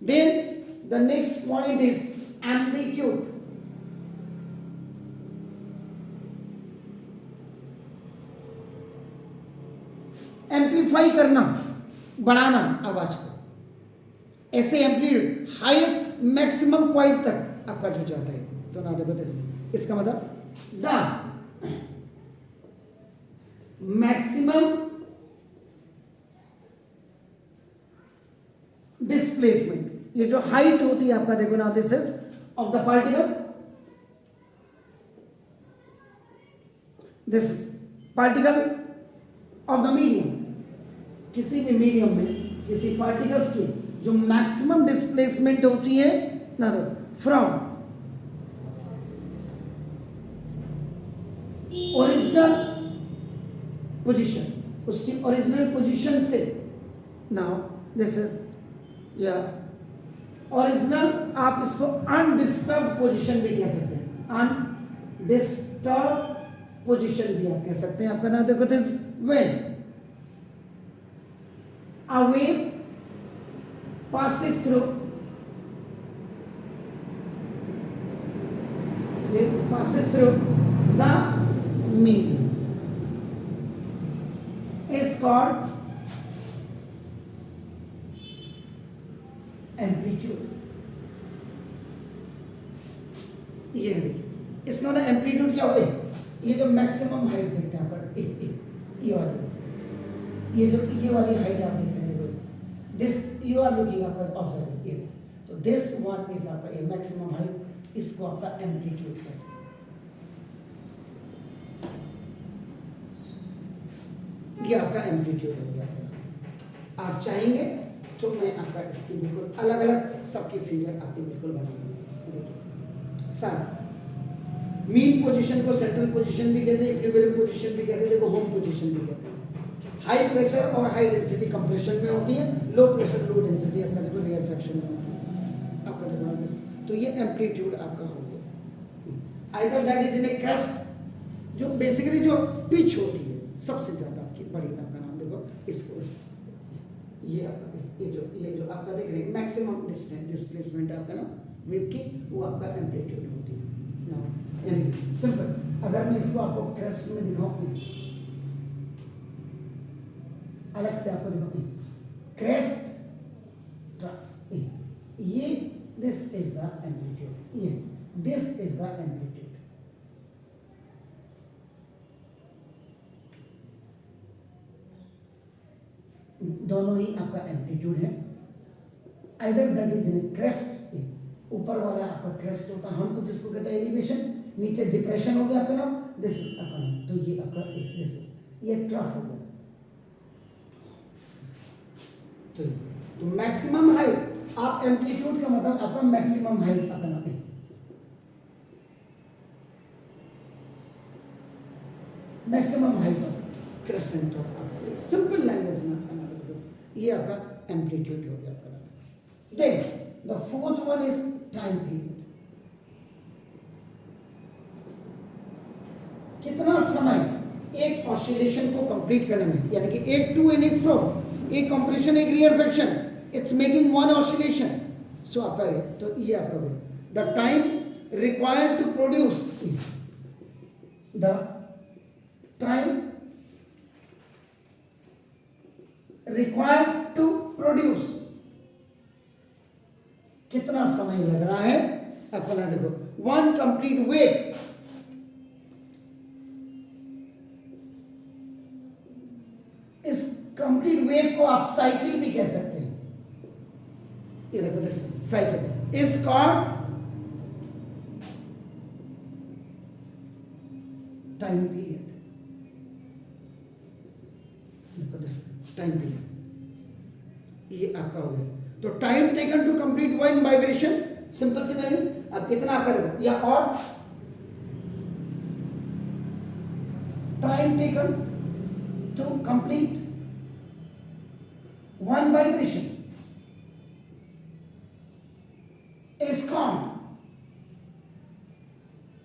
Then the next point is amplitude. Amplify करना, बढ़ाना आवाज को, ऐसे एम्पलीट्यूड हाईएस्ट मैक्सिमम पॉइंट तक आपका जो जाता है। तो ना देखो इसका मतलब द मैक्सिमम डिस्प्लेसमेंट, ये जो हाइट होती है आपका, देखो ना this is of the particle, this is particle of the medium, किसी भी मीडियम में किसी पार्टिकल्स की जो मैक्सिमम डिस्प्लेसमेंट होती है ना, फ्रॉम ओरिजिनल पोजीशन, उसकी ओरिजिनल पोजीशन से, नाउ दिस इज या ओरिजिनल, आप इसको अनडिस्टर्ब पोजीशन भी कह सकते हैं, अनडिस्टर्ब पोजीशन भी आप कह सकते हैं। आपका नाम देखो, this when a wave passes through the medium is called amplitude। ये देखिए, इसका ना एम्पलीट्यूड क्या होता है, ये जो मैक्सिमम हाइट देखते हैं आपका, ये वाली हाइट आप देख रहे हैं, दिस यू आर लुकिंग आपका ऑब्जर्व, ये तो दिस वन इज आपका ये मैक्सिमम हाइट, इसको आपका एम्पलीट्यूड कहते हैं। ये आपका एम्पलीट्यूड हो गया। आप चाहेंगे तो मैं आपका इसकी बिल्कुल अलग अलग सबकी फिगर आपकी बिल्कुल बनाऊंगा। देखिए सर, मीन पोजीशन को सेंट्रल पोजीशन भी कहते हैं, इक्विलिब्रियम पोजीशन भी कहते हैं, देखो होम पोजीशन भी कहते हैं। हाई प्रेशर और हाई डेंसिटी कंप्रेशन में होती है, लो प्रेशर लो डेंसिटी आपका देखो रेयरफैक्शन में होती है। आपका देखो तो ये एम्पलीट्यूड आपका हो गया। Either that is in A crest, जो बेसिकली जो पिच होती है सबसे ज्यादा आपकी बड़ी, आपका नाम देखो इसको, ये आपका ये जो आपका देख रहे हैं मैक्सिमम डिस्प्लेसमेंट आपका ना वेव की, वो आपका एम्पलीट्यूड होती है ना। यानी सिंपल, अगर मैं इसको आपको क्रेस्ट में दिखाऊं, अलग से आपको दिखाऊं, क्रेस्ट ट्रफ, ये दिस इज द एम्पलीट्यूड, ये दिस इज द एम्पलीट्यूड। दोनों ही आपका एम्पलीट्यूड है। Either that is in crest, ऊपर वाला आपका क्रेस्ट होता है, हमको जिसको कहते हैं एलिवेशन, नीचे डिप्रेशन हो गया आपका नाम, दिस इज आपका नाम, तो ये आपका दिस इज, ये ट्रफ हो गया। तो मैक्सिमम हाइट, आप एम्पलीट्यूड का मतलब आपका मैक्सिमम हाइट आपका नाम है। Maximum height of crest and trough, simple language में आपका नाम, ये आपका एम्पलीट्यूड हो गया आपका नाम। Then the fourth one is time period. कितना समय एक ऑसिलेशन को कंप्लीट करने में, यानी कि एक टू एंड एक फ्रो, एक कंप्रेशन एक rarefaction, it's making one oscillation. So आपका है, तो ये आपका है the time required to produce, the time required to produce, कितना समय लग रहा है आपको ना, देखो वन कंप्लीट वेव, इस कंप्लीट वेव को आप साइकिल भी कह सकते हैं। ये देखो this cycle is called time period. देखो दिस टाइम पीरियड, ये आपका हो गया। तो time taken to complete one vibration, simple सी वैल्यू, अब इतना करें या और time taken to complete one vibration is called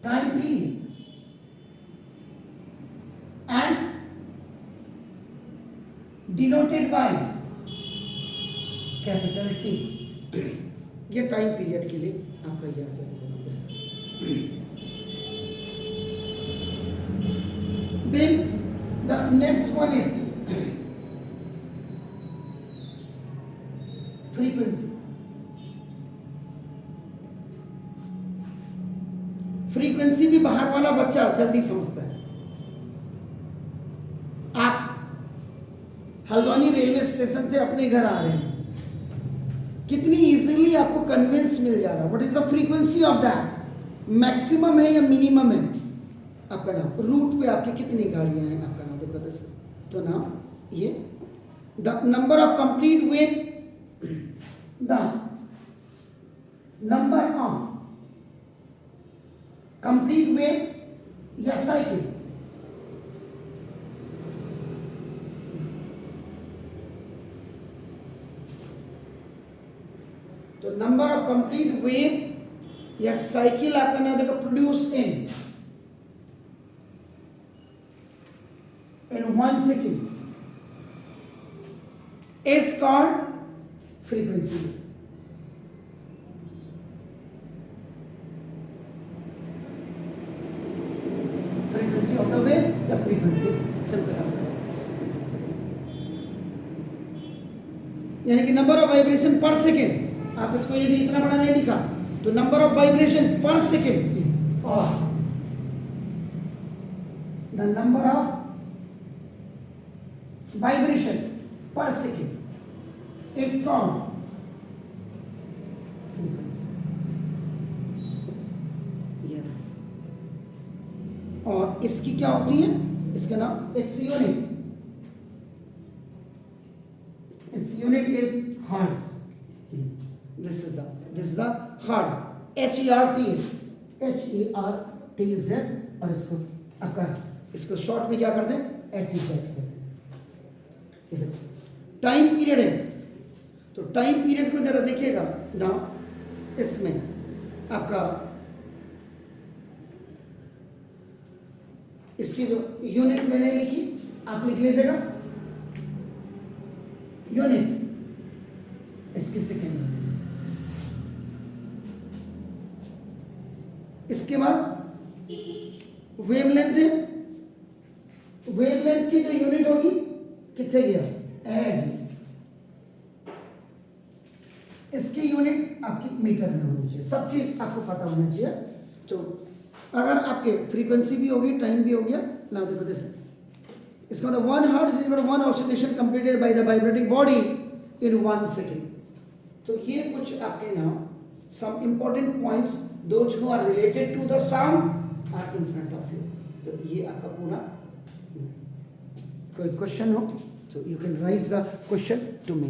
time period and denoted by capital T. ये टाइम पीरियड के लिए आपका ये आ गया। Then the next one is frequency. Frequency भी बाहर वाला बच्चा जल्दी समझता है। आप हल्द्वानी रेलवे स्टेशन से अपने घर आ रहे हैं, कितनी इजीली आपको कन्विंस मिल जा रहा है। What is the frequency of that? Maximum है या मिनिमम है? आपका नाम रूट पे आपकी कितनी गाड़ियां हैं, आपका नाम देखो दिस। तो नाम ये the number of complete wave, the number of complete wave या साइकिल, तो नंबर ऑफ कंप्लीट वेव या साइकिल आपका नाम देखो produce in 1 second is called frequency. Frequency of the wave या frequency सिंपल आपका, यानी कि नंबर ऑफ वाइब्रेशन पर सेकेंड। आप इसको ये भी इतना बड़ा नहीं लिखा, तो नंबर ऑफ वाइब्रेशन पर सेकेंड और द नंबर ऑफ वाइब्रेशन पर सेकेंड इज कॉल्ड फ्रीक्वेंसी। और इसकी क्या होती है? इसका नाम its unit, its unit is hertz. This is the hertz. HERTZ और इसको आपका इसको शॉर्ट में क्या करते हैं? HZ। टाइम पीरियड है, तो टाइम पीरियड को जरा देखिएगा ना, इसमें आपका इसकी जो यूनिट मैंने लिखी आप लिख लीजिएगा, यूनिट इसकी सेकेंड। इसके बाद वेवलेंथ है, वेवलेंथ की जो यूनिट होगी कितने गया? एज। इसकी यूनिट आपकी मीटर में होनी चाहिए, सब चीज आपको पता होना चाहिए। तो अगर आपके फ्रीक्वेंसी भी होगी, टाइम भी हो गया ना, देखो जैसे इसका मतलब 1 hertz is equal to 1 oscillation completed by the vibrating body in 1 second। तो ये कुछ आपके नाम some important points those who are related to the sound are in front of you। तो ये आपका पूरा, कोई क्वेश्चन हो तो you can raise the question to me।